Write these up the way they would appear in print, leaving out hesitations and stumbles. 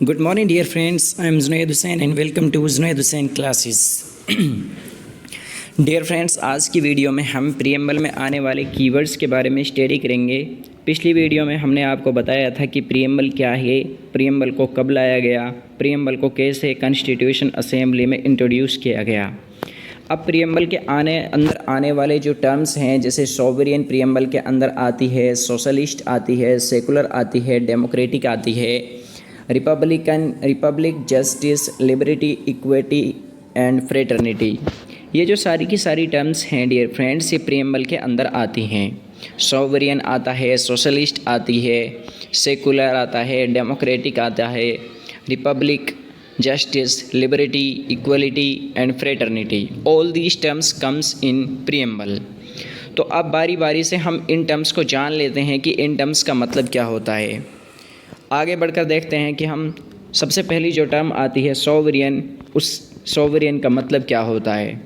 Good morning, dear friends. I am Zunaid Hussain and welcome to Zunaid Hussain classes. Dear friends, आज की video में हम preamble में आने वाले कीवर्ड्स के बारे में स्टडी करेंगे। पिछली वीडियो में हमने आपको बताया था कि प्रीएम्बल क्या है, प्रीएम्बल को कब लाया गया, प्रीएम्बल को कैसे कॉन्स्टिट्यूशन असेंबली में इंट्रोड्यूस किया गया। अब प्रीएम्बल के अंदर आने वाले जो टर्म्स हैं, जैसे सॉवरियन प्रीएम्बल के अंदर आती है, सोशलिस्ट आती है, सेकुलर आती है, डेमोक्रेटिक आती है, Republic, justice, liberty, equity and fraternity. ये जो सारी की सारी टर्म्स हैं डियर फ्रेंड्स, ये प्रीएम्बल के अंदर आती हैं। सॉवरियन आता है, सोशलिस्ट आती है, सेकुलर आता है, डेमोक्रेटिक आता है, Republic, justice, liberty, equality and fraternity. All these terms comes in preamble. तो अब बारी बारी से हम इन टर्म्स को जान लेते हैं कि इन टर्म्स का मतलब क्या होता है। आगे बढ़कर देखते हैं कि हम सबसे पहली जो टर्म आती है सॉवरियन, उस सॉवरियन का मतलब क्या होता है।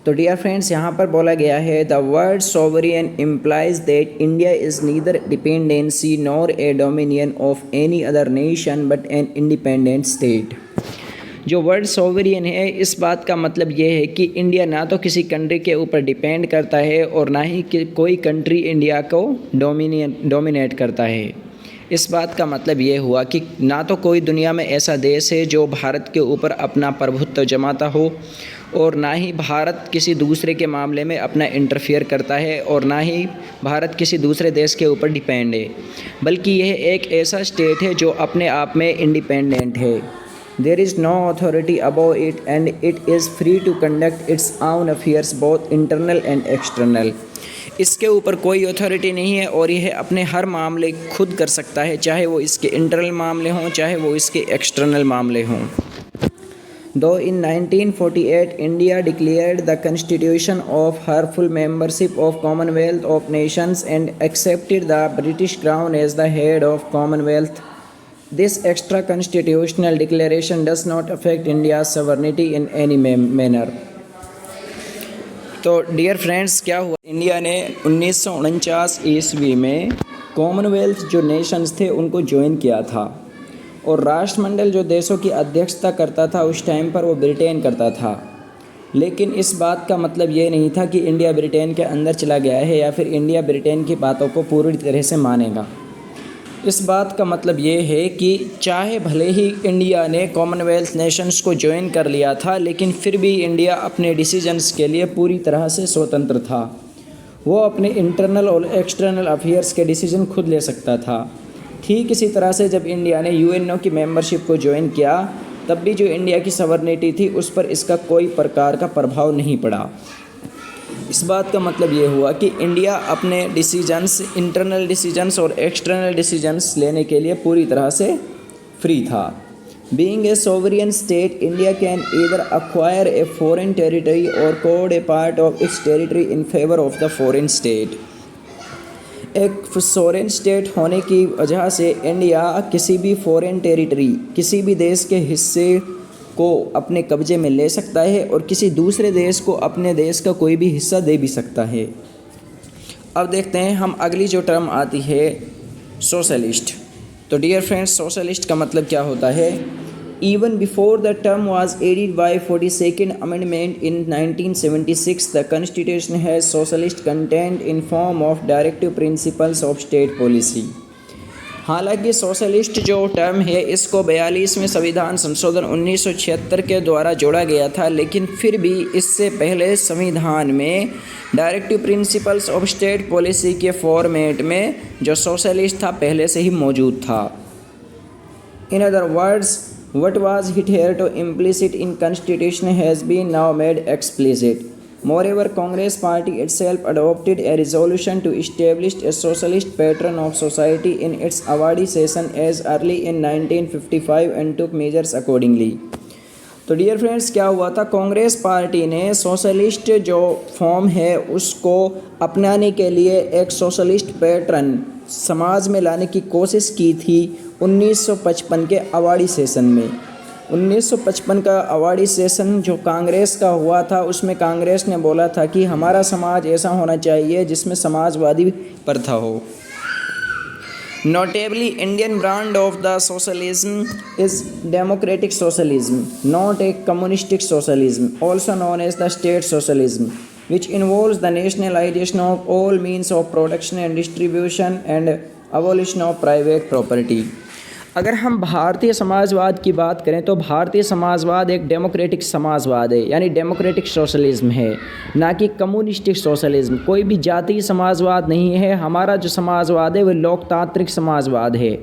तो डियर फ्रेंड्स, यहाँ पर बोला गया है the word sovereign implies that India is neither dependency nor a dominion of any other nation but an independent state. जो वर्ड सॉवरियन है, इस बात का मतलब ये है कि इंडिया ना तो किसी कंट्री के ऊपर डिपेंड करता है और ना ही कोई कंट्री इंडिया को डोमिनेट करता है। इस बात का मतलब ये हुआ कि ना तो कोई दुनिया में ऐसा देश है जो भारत के ऊपर अपना प्रभुत्व जमाता हो, और ना ही भारत किसी दूसरे के मामले में अपना इंटरफियर करता है, और ना ही भारत किसी दूसरे देश के ऊपर डिपेंड है, बल्कि यह एक ऐसा स्टेट है जो अपने आप में इंडिपेंडेंट है। There is no authority above it and it is free to conduct its own affairs both internal and external. इसके ऊपर कोई अथॉरिटी नहीं है और यह अपने हर मामले खुद कर सकता है, चाहे वो इसके इंटरनल मामले हों, चाहे वो इसके एक्सटर्नल मामले हों। Though in 1948 India declared the constitution of her full membership of Commonwealth of Nations and accepted the British Crown as the head of Commonwealth, this extra constitutional declaration does not affect India's sovereignty in any manner. तो dear friends, क्या हुआ, India ने 1949 ईस्वी में Commonwealth जो Nations थे उनको join किया था, और राष्ट्रमंडल जो देशों की अध्यक्षता करता था उस टाइम पर वो ब्रिटेन करता था। लेकिन इस बात का मतलब ये नहीं था कि इंडिया ब्रिटेन के अंदर चला गया है या फिर इंडिया ब्रिटेन की बातों को पूरी तरह से मानेगा। इस बात का मतलब ये है कि चाहे भले ही इंडिया ने कॉमनवेल्थ नेशंस को ज्वाइन कर लिया था, लेकिन फिर भी इंडिया अपने डिसीजंस के लिए पूरी तरह से स्वतंत्र था। वो अपने इंटरनल और एक्सटर्नल अफेयर्स के डिसीजन खुद ले सकता था। ठीक इसी तरह से जब इंडिया ने यूएनओ की मेंबरशिप को ज्वाइन किया, तब भी जो इंडिया की सॉवरेनिटी थी उस पर इसका कोई प्रकार का प्रभाव नहीं पड़ा। इस बात का मतलब ये हुआ कि इंडिया अपने डिसीजंस, इंटरनल डिसीजंस और एक्सटर्नल डिसीजंस लेने के लिए पूरी तरह से फ्री था। Being a sovereign state, India can either acquire a foreign territory और cede a part of its territory in favour of the foreign state. एक फॉरेन स्टेट होने की वजह से इंडिया किसी भी फॉरेन टेरिटरी, किसी भी देश के हिस्से को अपने कब्जे में ले सकता है और किसी दूसरे देश को अपने देश का कोई भी हिस्सा दे भी सकता है। अब देखते हैं हम अगली जो टर्म आती है सोशलिस्ट। तो डियर फ्रेंड्स, सोशलिस्ट का मतलब क्या होता है। Even before the term was added by 42nd Amendment in 1976, the Constitution has socialist content in form of directive principles of state policy. हालांकि सोशलिस्ट जो टर्म है इसको 42वें संविधान संशोधन 1976 के द्वारा जोड़ा गया था, लेकिन फिर भी इससे पहले संविधान में directive principles of state policy के फॉर्मेट में जो सोशलिस्ट था पहले से ही मौजूद था। In other words, what was hitherto implicit in constitution has been now made explicit. Moreover, Congress party itself adopted a resolution to establish a socialist patron of society in its awardee session as early in 1955 and took measures accordingly. तो dear friends, क्या हुआ था, Congress party ने socialist जो form है उसको अपनाने के लिए एक सोशलिस्ट पैटर्न समाज में लाने की कोशिश की थी 1955 के अवार्डी सेशन में। 1955 का अवार्डी सेशन जो कांग्रेस का हुआ था, उसमें कांग्रेस ने बोला था कि हमारा समाज ऐसा होना चाहिए जिसमें समाजवादी प्रथा हो। Notably, Indian brand of the socialism is democratic socialism, not a communistic socialism, also known as the state socialism, which involves the nationalization of all means of production and distribution and abolition of private property. अगर हम भारतीय समाजवाद की बात करें तो भारतीय समाजवाद एक डेमोक्रेटिक समाजवाद है, यानी डेमोक्रेटिक सोशलिज्म है, ना कि कम्युनिस्टिक सोशलिज्म। कोई भी जातीय समाजवाद नहीं है। हमारा जो समाजवाद है वह लोकतांत्रिक समाजवाद है।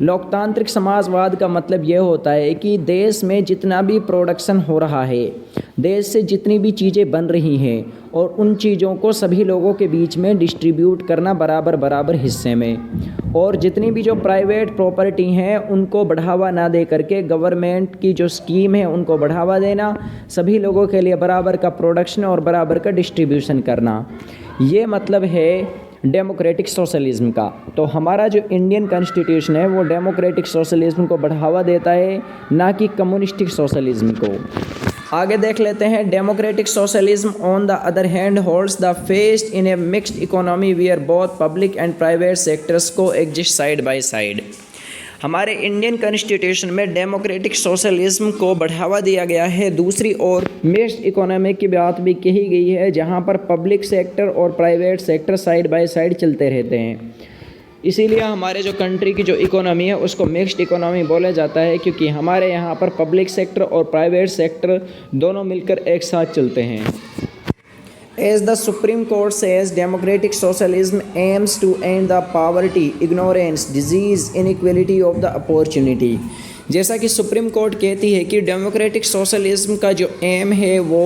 लोकतांत्रिक समाजवाद का मतलब यह होता है कि देश में जितना भी प्रोडक्शन हो रहा है, देश से जितनी भी चीज़ें बन रही हैं, और उन चीज़ों को सभी लोगों के बीच में डिस्ट्रीब्यूट करना बराबर बराबर हिस्से में। और जितनी भी जो प्राइवेट प्रॉपर्टी हैं उनको बढ़ावा ना दे करके गवर्नमेंट की जो स्कीम है उनको बढ़ावा देना, सभी लोगों के लिए बराबर का प्रोडक्शन और बराबर का डिस्ट्रीब्यूशन करना, ये मतलब है डेमोक्रेटिक सोशलिज्म का। तो हमारा जो इंडियन कॉन्स्टिट्यूशन है वो डेमोक्रेटिक सोशलिज्म को बढ़ावा देता है, ना कि कम्युनिस्टिक सोशलिज्म को। आगे देख लेते हैं। Democratic socialism on the other hand holds the faith in a mixed economy where both public and private sectors coexist side by side. हमारे इंडियन कॉन्स्टिट्यूशन में डेमोक्रेटिक सोशलिज्म को बढ़ावा दिया गया है। दूसरी ओर मिक्स्ड इकोनॉमी की बात भी कही गई है, जहां पर पब्लिक सेक्टर और private sector side by side चलते रहते हैं। इसीलिए हमारे जो कंट्री की जो इकोनॉमी है उसको मिक्स्ड इकोनॉमी बोला जाता है, क्योंकि हमारे यहाँ पर पब्लिक सेक्टर और प्राइवेट सेक्टर दोनों मिलकर एक साथ चलते हैं। As the Supreme Court says, democratic socialism aims to end the poverty, ignorance, disease, inequality of the opportunity. जैसा कि सुप्रीम कोर्ट कहती है कि डेमोक्रेटिक सोशलिज्म का जो एम है वो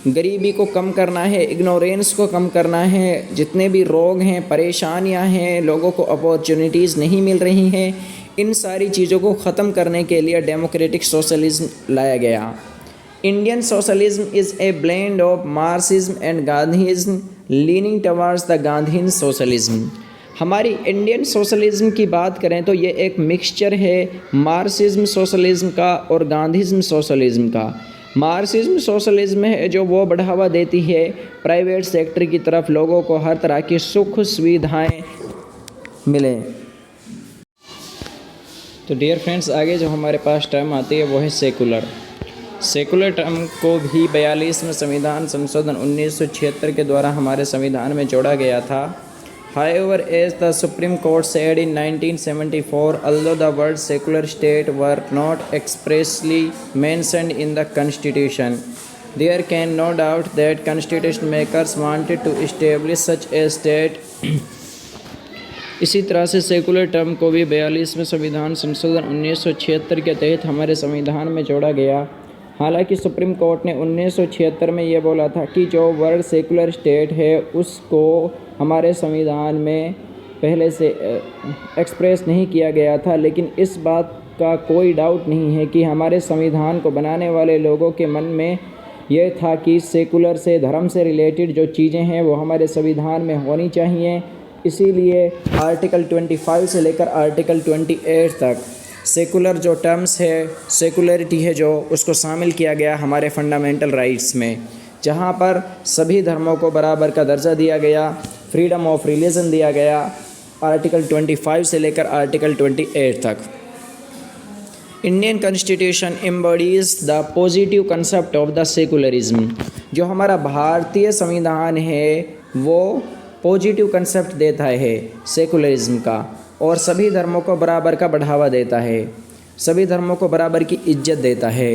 गरीबी को कम करना है, इग्नोरेंस को कम करना है, जितने भी रोग हैं, परेशानियां हैं, लोगों को अपॉर्चुनिटीज़ नहीं मिल रही हैं, इन सारी चीज़ों को ख़त्म करने के लिए डेमोक्रेटिक सोशलिज्म लाया गया। Indian socialism is a blend of Marxism and Gandhism, leaning towards the Gandhian socialism. हमारी इंडियन सोशलिज्म की बात करें तो ये एक मिक्सचर है मार्क्सिज्म सोशलिज्म का और गांधीज्म सोशलिज्म का। मार्क्सिज्म सोशलिज्म है जो वो बढ़ावा देती है प्राइवेट सेक्टर की तरफ, लोगों को हर तरह की सुख सुविधाएं मिलें। तो डियर फ्रेंड्स, आगे जो हमारे पास टर्म आती है वो है सेकुलर। सेकुलर टर्म को भी 42वें संविधान संशोधन 1976 के द्वारा हमारे संविधान में जोड़ा गया था। However, as the Supreme Court said in 1974, although the word secular state were not expressly mentioned in the Constitution, there can no doubt that Constitution makers wanted to establish such a state. इसी तरह से secular term को भी 42वें संविधान संशोधन 1976 के तहत हमारे संविधान में जोड़ा गया। हालांकि सुप्रीम कोर्ट ने 1976 में ये बोला था कि जो वर्ड सेकुलर स्टेट है उसको हमारे संविधान में पहले से एक्सप्रेस नहीं किया गया था, लेकिन इस बात का कोई डाउट नहीं है कि हमारे संविधान को बनाने वाले लोगों के मन में यह था कि सेकुलर से, धर्म से रिलेटेड जो चीज़ें हैं वो हमारे संविधान में होनी चाहिए। इसीलिए आर्टिकल 25 से लेकर आर्टिकल 28 तक सेकुलर जो टर्म्स है, सेकुलरिटी है जो, उसको शामिल किया गया हमारे फंडामेंटल राइट्स में, जहाँ पर सभी धर्मों को बराबर का दर्जा दिया गया, फ्रीडम ऑफ रिलीजन दिया गया, आर्टिकल 25 से लेकर आर्टिकल 28 तक। Indian constitution embodies the positive concept of the secularism. जो हमारा भारतीय संविधान है वो पॉजिटिव कंसेप्ट देता है सेकुलरिज्म का, और सभी धर्मों को बराबर का बढ़ावा देता है, सभी धर्मों को बराबर की इज्जत देता है।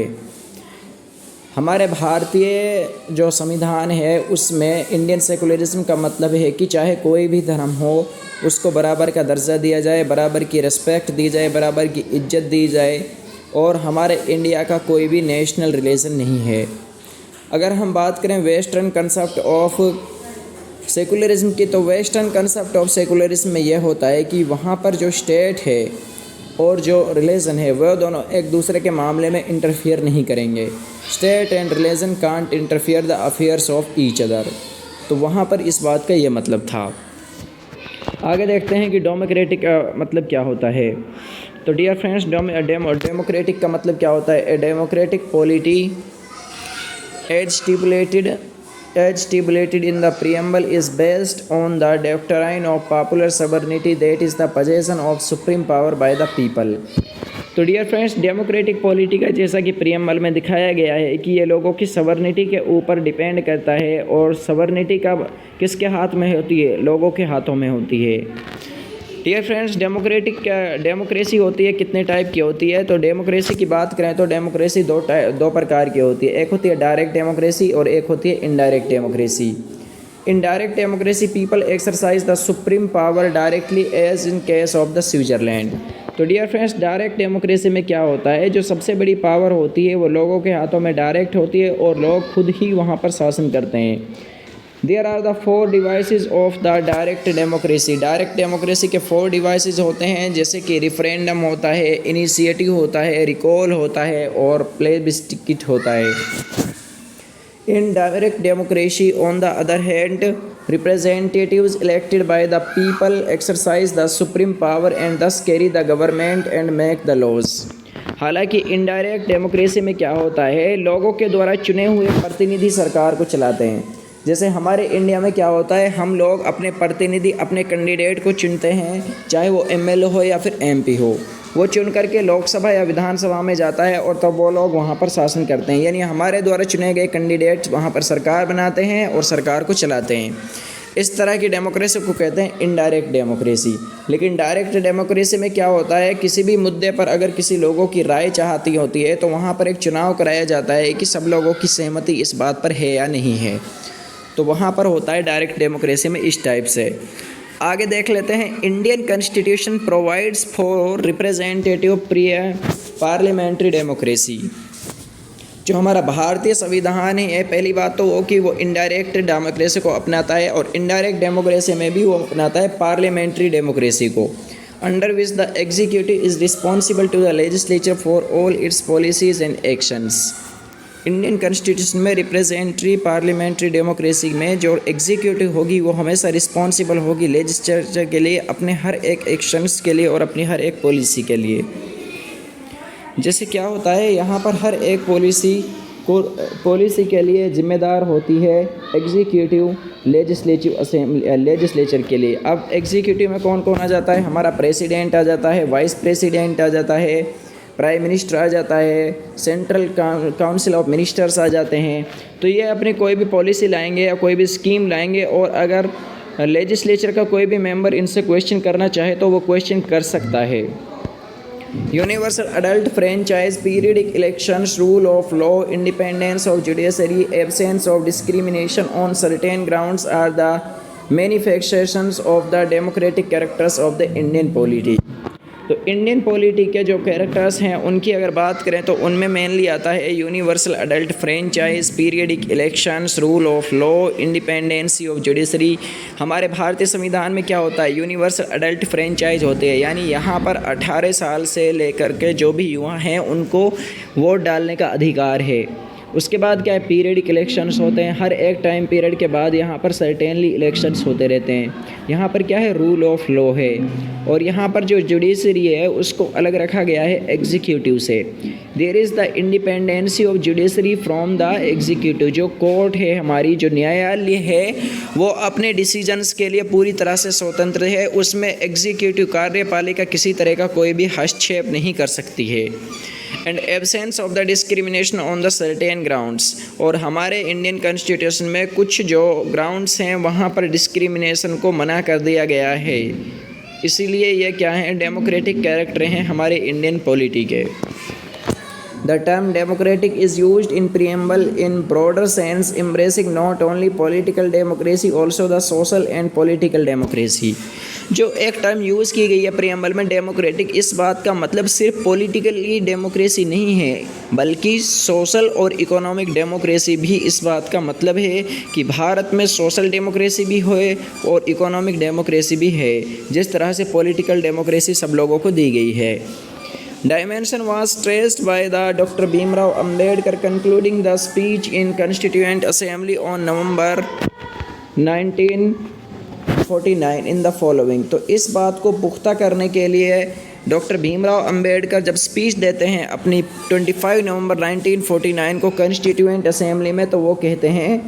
हमारे भारतीय जो संविधान है उसमें इंडियन सेकुलरिज्म का मतलब है कि चाहे कोई भी धर्म हो उसको बराबर का दर्जा दिया जाए, बराबर की रिस्पेक्ट दी जाए, बराबर की इज्जत दी जाए, और हमारे इंडिया का कोई भी नेशनल रिलीजन नहीं है। अगर हम बात करें वेस्टर्न कंसेप्ट ऑफ सेकुलरिज्म की, तो वेस्टर्न कंसेप्ट ऑफ सेकुलरिज्म में यह होता है कि वहाँ पर जो स्टेट है और जो रिलीजन है वह दोनों एक दूसरे के मामले में इंटरफियर नहीं करेंगे। State and religion can't interfere the affairs of each other. तो वहाँ पर इस बात का ये मतलब था। आगे देखते हैं कि डेमोक्रेटिक मतलब क्या होता है। तो डियर फ्रेंड्स, डेमोक्रेटिक का मतलब क्या होता है। A democratic polity as stipulated as stipulated in the preamble is based on the doctrine of popular sovereignty, that is the possession of supreme power by the people। तो dear friends, democratic polity का जैसा कि preamble में दिखाया गया है कि ये लोगों की सवर्निटी के ऊपर डिपेंड करता है, और सवर्निटी का किसके हाथ में होती है? लोगों के हाथों में होती है। डियर फ्रेंड्स, डेमोक्रेसी होती है कितने टाइप की होती है? तो डेमोक्रेसी की बात करें तो डेमोक्रेसी दो प्रकार की होती है। एक होती है डायरेक्ट डेमोक्रेसी और एक होती है indirect democracy. Indirect democracy people exercise the supreme power directly as in case of the Switzerland. तो डियर फ्रेंड्स, डायरेक्ट डेमोक्रेसी में क्या होता है? जो सबसे बड़ी पावर होती है वो लोगों के हाथों में डायरेक्ट होती है और लोग खुद ही वहाँ पर शासन करते हैं। There are the 4 devices of the direct democracy. Direct democracy के 4 डिवाइसेस होते हैं, जैसे कि रिफरेंडम होता है, इनिशिएटिव होता है, रिकॉल होता है और प्लेबिस्टिट होता है। In direct democracy on the other hand, representatives elected by the people exercise the supreme power and thus carry the government and make the laws। हालांकि इनडायरेक्ट डेमोक्रेसी में क्या होता है? लोगों के द्वारा चुने हुए प्रतिनिधि सरकार को चलाते हैं। जैसे हमारे इंडिया में क्या होता है, हम लोग अपने प्रतिनिधि, अपने कैंडिडेट को चुनते हैं, चाहे वो एमएलए हो या फिर एमपी हो। वो चुन करके लोकसभा या विधानसभा में जाता है और तब वो लोग वहाँ पर शासन करते हैं। यानी हमारे द्वारा चुने गए कैंडिडेट वहाँ पर सरकार बनाते हैं और सरकार को चलाते हैं। इस तरह की डेमोक्रेसी को कहते हैं इनडायरेक्ट डेमोक्रेसी। लेकिन डायरेक्ट डेमोक्रेसी में क्या होता है? किसी भी मुद्दे पर अगर किसी लोगों की राय चाहती होती है तो वहाँ पर एक चुनाव कराया जाता है कि सब लोगों की सहमति इस बात पर है या नहीं है। तो वहाँ पर होता है डायरेक्ट डेमोक्रेसी में इस टाइप से। आगे देख लेते हैं। Indian constitution provides for representative parliamentary democracy. जो हमारा भारतीय संविधान है, पहली बात तो वो कि वो इनडायरेक्ट डेमोक्रेसी को अपनाता है और इनडायरेक्ट डेमोक्रेसी में भी वो अपनाता है पार्लियामेंट्री डेमोक्रेसी को, under which the executive is responsible to the legislature for all its policies and actions. Indian constitution में रिप्रेजेंटेटिव पार्लियामेंट्री डेमोक्रेसी में जो एग्जीक्यूटिव होगी वो हमेशा रिस्पॉन्सिबल होगी लेजिस्लेचर के लिए, अपने हर एक एक्शंस के लिए और अपनी हर एक पॉलिसी के लिए। जैसे क्या होता है, यहाँ पर हर एक पॉलिसी के लिए जिम्मेदार होती है एग्जीक्यूटिव लेजिस्लेचर के लिए। अब एग्जीक्यूटिव में कौन कौन आ जाता है? हमारा प्रेसिडेंट आ जाता है, वाइस प्रेसिडेंट आ जाता है, प्राइम मिनिस्टर आ जाता है, सेंट्रल काउंसिल ऑफ मिनिस्टर्स आ जाते हैं। तो ये अपनी कोई भी पॉलिसी लाएंगे या कोई भी स्कीम लाएंगे, और अगर लेजिस्लेचर का कोई भी मेंबर इनसे क्वेश्चन करना चाहे तो वो क्वेश्चन कर सकता है। Universal adult franchise, periodic elections, rule of law, independence of judiciary, absence of discrimination on certain grounds are the manifestations of the democratic characters of the Indian polity. तो Indian polity के जो characters हैं उनकी अगर बात करें तो उनमें मेनली आता है universal adult franchise, periodic elections, rule of law, independency of judiciary. हमारे भारतीय संविधान में क्या होता है? यूनिवर्सल अडल्ट फ्रेंचाइज होते हैं, यानी यहाँ पर 18 साल से लेकर के जो भी युवा हैं उनको वोट डालने का अधिकार है। उसके बाद क्या है? पीरियडिक इलेक्शंस होते हैं, हर एक टाइम पीरियड के बाद यहाँ पर सर्टेनली इलेक्शंस होते रहते हैं। यहाँ पर क्या है? रूल ऑफ लॉ है। और यहाँ पर जो जुडिशरी है उसको अलग रखा गया है एग्जीक्यूटिव से। There is the independency of judiciary from the executive. जो कोर्ट है हमारी, जो न्यायालय है, वो अपने डिसीजंस के लिए पूरी तरह से स्वतंत्र है। उसमें एग्जीक्यूटिव कार्यपालिका किसी तरह का कोई भी हस्तक्षेप नहीं कर सकती है। And absence of the discrimination on the certain grounds. और हमारे इंडियन कॉन्स्टिट्यूशन में कुछ जो ग्राउंड्स हैं वहाँ पर डिस्क्रिमिनेशन को मना कर दिया गया है। इसीलिए ये क्या हैं? डेमोक्रेटिक कैरेक्टर हैं हमारे इंडियन पॉलिटी के। The term democratic is used in preamble in broader sense, embracing not only political democracy, also the social and political democracy। जो एक टर्म यूज़ की गई है प्रियम्बल में डेमोक्रेटिक, इस बात का मतलब सिर्फ पॉलिटिकली डेमोक्रेसी नहीं है, बल्कि सोशल और इकोनॉमिक डेमोक्रेसी भी इस बात का मतलब है कि भारत में सोशल डेमोक्रेसी भी होए और इकोनॉमिक डेमोक्रेसी भी है, जिस तरह से पॉलिटिकल डेमोक्रेसी सब लोगों को दी गई है। Dimension was stressed by the Dr. Bhimrao Ambedkar concluding the speech in Constituent Assembly on November 1949 in the following। तो इस बात को पुख्ता करने के लिए डॉक्टर भीमराव अंबेडकर जब स्पीच देते हैं अपनी 25 नवंबर 1949 को कॉन्स्टिट्यूएंट असेंबली में, तो वो कहते हैं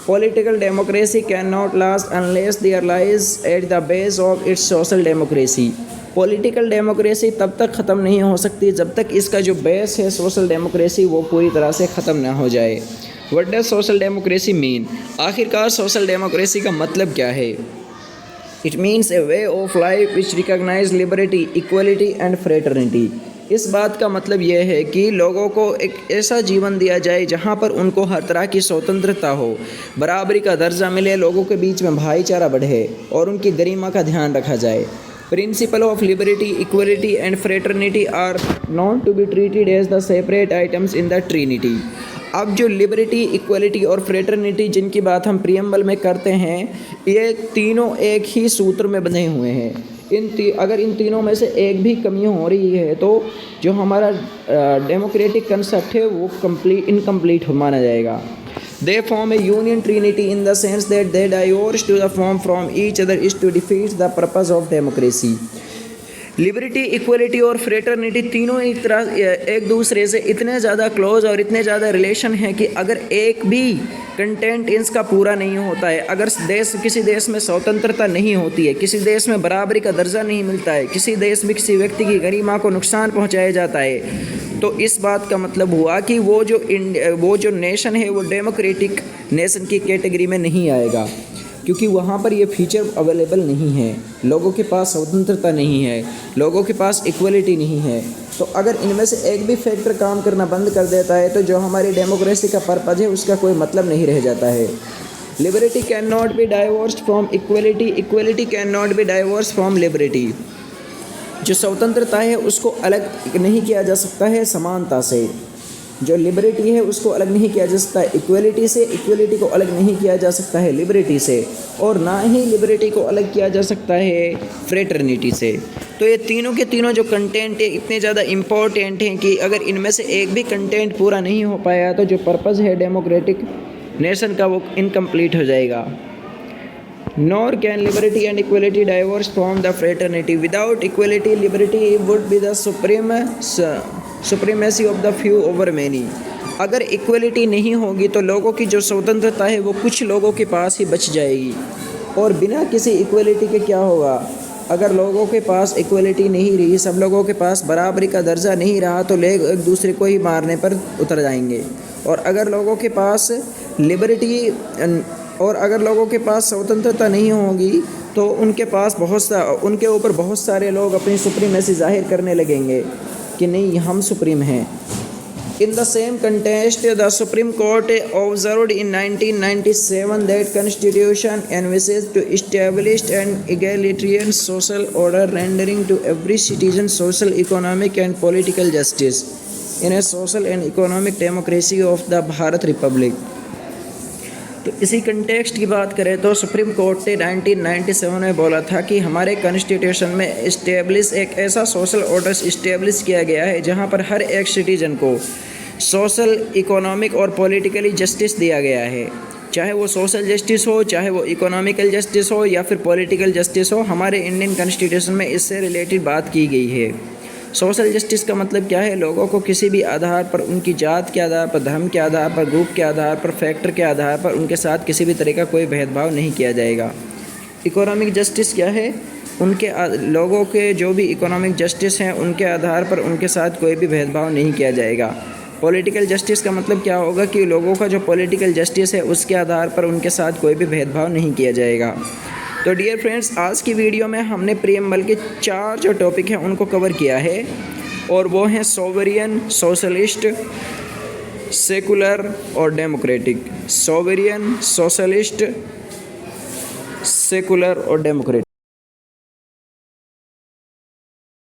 Political democracy cannot last unless there lies at the base of its social democracy. Political democracy तब तक ख़त्म नहीं हो सकती जब तक इसका जो बेस है सोशल डेमोक्रेसी वो पूरी तरह से ख़त्म ना हो जाए। What does social democracy mean? आखिरकार सोशल डेमोक्रेसी का मतलब क्या है? It means a way of life which recognize liberty, equality and fraternity. इस बात का मतलब यह है कि लोगों को एक ऐसा जीवन दिया जाए जहां पर उनको हर तरह की स्वतंत्रता हो, बराबरी का दर्जा मिले, लोगों के बीच में भाईचारा बढ़े और उनकी गरिमा का ध्यान रखा जाए। Principle of liberty, equality and fraternity are not to be treated as the separate items in the trinity. अब जो लिबर्टी, इक्वलिटी और फ्रेटर्निटी जिनकी बात हम प्रियम्बल में करते हैं, ये तीनों एक ही सूत्र में बंधे हुए हैं। अगर इन तीनों में से एक भी कमी हो रही है तो जो हमारा डेमोक्रेटिक कंसेप्ट है वो इनकम्प्लीट माना जाएगा। They form a union trinity in the sense that they divorce to the form from each other is to defeat the purpose of democracy. Liberty, equality और फ्रेटर्निटी तीनों एक दूसरे से इतने ज़्यादा क्लोज और इतने ज़्यादा रिलेशन हैं कि अगर एक भी कंटेंट इसका पूरा नहीं होता है, अगर किसी देश में स्वतंत्रता नहीं होती है, किसी देश में बराबरी का दर्जा नहीं मिलता है, किसी देश में किसी व्यक्ति की गरिमा को नुकसान पहुंचाया जाता है, तो इस बात का मतलब हुआ कि वो जो नेशन है वो डेमोक्रेटिक नेशन की कैटेगरी में नहीं आएगा, क्योंकि वहाँ पर ये फीचर अवेलेबल नहीं है। लोगों के पास स्वतंत्रता नहीं है, लोगों के पास इक्वलिटी नहीं है। तो अगर इनमें से एक भी फैक्टर काम करना बंद कर देता है तो जो हमारी डेमोक्रेसी का पर्पज़ है उसका कोई मतलब नहीं रह जाता है। Liberty can not be divorced from equality, equality can not be divorced from liberty. जो स्वतंत्रता है उसको अलग नहीं किया जा सकता है समानता से। जो लिबर्टी है उसको अलग नहीं किया जा सकता है इक्वलिटी से, इक्वलिटी को अलग नहीं किया जा सकता है लिबर्टी से, और ना ही लिबर्टी को अलग किया जा सकता है फ्रेटर्निटी से। तो ये तीनों के तीनों जो कंटेंट है इतने ज़्यादा इम्पोर्टेंट हैं कि अगर इनमें से एक भी कंटेंट पूरा नहीं हो पाया तो जो पर्पज़ है डेमोक्रेटिक नेशन का वो इनकम्प्लीट हो जाएगा। Nor can liberty and equality divorce from the fraternity. Without equality, liberty would be the supremacy of the few over many. अगर इक्वलिटी नहीं होगी तो लोगों की जो स्वतंत्रता है वो कुछ लोगों के पास ही बच जाएगी, और बिना किसी इक्वलिटी के क्या होगा? अगर लोगों के पास इक्वलिटी नहीं रही, सब लोगों के पास बराबरी का दर्जा नहीं रहा, तो लोग एक दूसरे को ही मारने पर उतर जाएंगे। और अगर लोगों के पास अगर लोगों के पास स्वतंत्रता नहीं होगी तो उनके ऊपर बहुत सारे लोग अपनी सुप्रीमेसी जाहिर करने लगेंगे कि नहीं, हम सुप्रीम हैं। In the same context, the Supreme Court observed in 1997 that Constitution envisages to establish an egalitarian social order, rendering to every citizen social, economic and political justice in a social and economic democracy of the Bharat Republic. तो इसी context की बात करें तो supreme court ने 1997 में बोला था कि हमारे कॉन्स्टिट्यूशन में एक ऐसा सोशल ऑर्डर इस्टेब्लिश किया गया है जहां पर हर एक सिटीजन को सोशल, इकोनॉमिक और पॉलिटिकली जस्टिस दिया गया है। चाहे वो सोशल जस्टिस हो, चाहे वो इकोनॉमिकल जस्टिस हो या फिर पॉलिटिकल जस्टिस हो, हमारे इंडियन कॉन्स्टिट्यूशन में इससे रिलेटेड बात की गई है। सोशल जस्टिस का मतलब क्या है? लोगों को किसी भी आधार पर, उनकी जात के आधार पर, धर्म के आधार पर, ग्रुप के आधार पर, फैक्टर के आधार पर उनके साथ किसी भी तरह का कोई भेदभाव नहीं किया जाएगा। इकोनॉमिक जस्टिस क्या है? लोगों के जो भी इकोनॉमिक जस्टिस हैं उनके आधार पर उनके साथ कोई भी भेदभाव नहीं किया जाएगा। पॉलिटिकल जस्टिस का मतलब क्या होगा कि लोगों का जो पॉलिटिकल जस्टिस है उसके आधार पर उनके साथ कोई भी भेदभाव नहीं किया जाएगा। तो डियर फ्रेंड्स, आज की वीडियो में हमने प्रियम्बल के 4 जो टॉपिक हैं उनको कवर किया है, और वो हैं सोवरियन, सोशलिस्ट, सेकुलर और डेमोक्रेटिक। सोवरियन, सोशलिस्ट, सेकुलर और डेमोक्रेटिक।